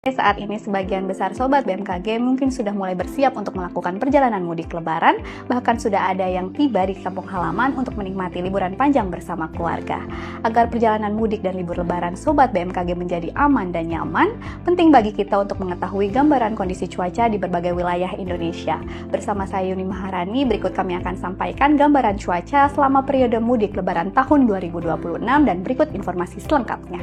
Saat ini sebagian besar Sobat BMKG mungkin sudah mulai bersiap untuk melakukan perjalanan mudik lebaran, bahkan sudah ada yang tiba di kampung halaman untuk menikmati liburan panjang bersama keluarga. Agar perjalanan mudik dan libur lebaran Sobat BMKG menjadi aman dan nyaman, penting bagi kita untuk mengetahui gambaran kondisi cuaca di berbagai wilayah Indonesia. Bersama saya Yuni Maharani, berikut kami akan sampaikan gambaran cuaca selama periode mudik lebaran tahun 2026 dan berikut informasi selengkapnya.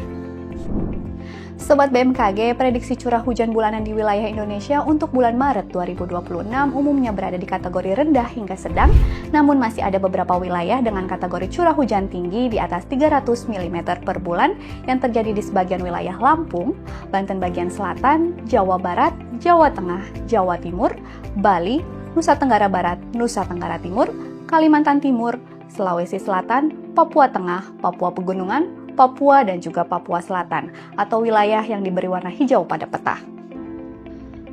Sobat BMKG, prediksi curah hujan bulanan di wilayah Indonesia untuk bulan Maret 2026 umumnya berada di kategori rendah hingga sedang, namun masih ada beberapa wilayah dengan kategori curah hujan tinggi di atas 300 mm per bulan yang terjadi di sebagian wilayah Lampung, Banten bagian selatan, Jawa Barat, Jawa Tengah, Jawa Timur, Bali, Nusa Tenggara Barat, Nusa Tenggara Timur, Kalimantan Timur, Sulawesi Selatan, Papua Tengah, Papua Pegunungan, Papua dan juga Papua Selatan, atau wilayah yang diberi warna hijau pada peta.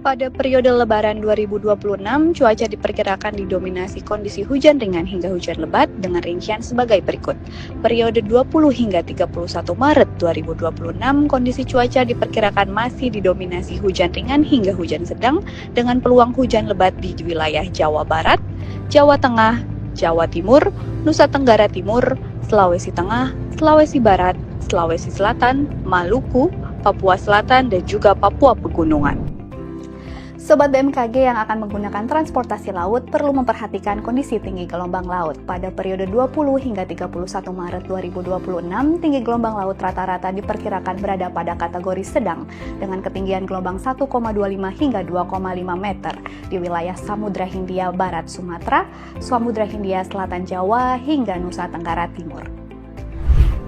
Pada periode Lebaran 2026, cuaca diperkirakan didominasi kondisi hujan ringan hingga hujan lebat dengan rincian sebagai berikut. Periode 20 hingga 31 Maret 2026, kondisi cuaca diperkirakan masih didominasi hujan ringan hingga hujan sedang dengan peluang hujan lebat di wilayah Jawa Barat, Jawa Tengah, Jawa Timur, Nusa Tenggara Timur, Sulawesi Tengah, Sulawesi Barat, Sulawesi Selatan, Maluku, Papua Selatan, dan juga Papua Pegunungan. Sobat BMKG yang akan menggunakan transportasi laut perlu memperhatikan kondisi tinggi gelombang laut. Pada periode 20 hingga 31 Maret 2026, tinggi gelombang laut rata-rata diperkirakan berada pada kategori sedang dengan ketinggian gelombang 1,25 hingga 2,5 meter di wilayah Samudra Hindia Barat Sumatera, Samudra Hindia Selatan Jawa, hingga Nusa Tenggara Timur.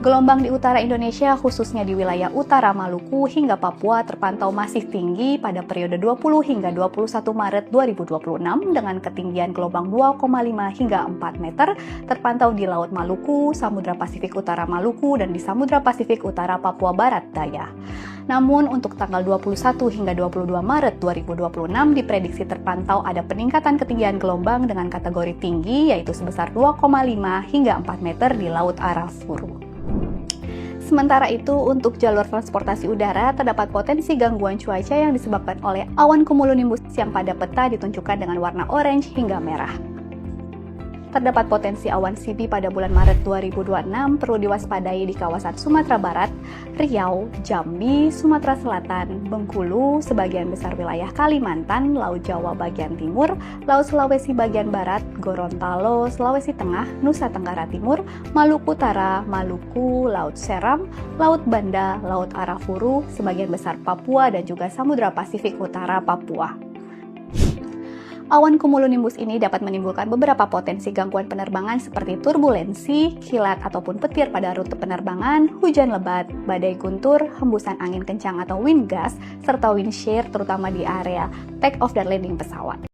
Gelombang di utara Indonesia, khususnya di wilayah utara Maluku hingga Papua terpantau masih tinggi pada periode 20 hingga 21 Maret 2026 dengan ketinggian gelombang 2,5 hingga 4 meter terpantau di Laut Maluku, Samudra Pasifik Utara Maluku, dan di Samudra Pasifik Utara Papua Barat Daya. Namun untuk tanggal 21 hingga 22 Maret 2026 diprediksi terpantau ada peningkatan ketinggian gelombang dengan kategori tinggi yaitu sebesar 2,5 hingga 4 meter di Laut Arafuru. Sementara itu, untuk jalur transportasi udara, terdapat potensi gangguan cuaca yang disebabkan oleh awan cumulonimbus yang pada peta ditunjukkan dengan warna orange hingga merah. Terdapat potensi awan CB pada bulan Maret 2026 perlu diwaspadai di kawasan Sumatera Barat, Riau, Jambi, Sumatera Selatan, Bengkulu, sebagian besar wilayah Kalimantan, Laut Jawa bagian timur, Laut Sulawesi bagian barat, Gorontalo, Sulawesi Tengah, Nusa Tenggara Timur, Maluku Utara, Maluku, Laut Seram, Laut Banda, Laut Arafuru, sebagian besar Papua dan juga Samudra Pasifik Utara Papua. Awan cumulonimbus ini dapat menimbulkan beberapa potensi gangguan penerbangan seperti turbulensi, kilat ataupun petir pada rute penerbangan, hujan lebat, badai guntur, hembusan angin kencang atau wind gust, serta wind shear terutama di area take off dan landing pesawat.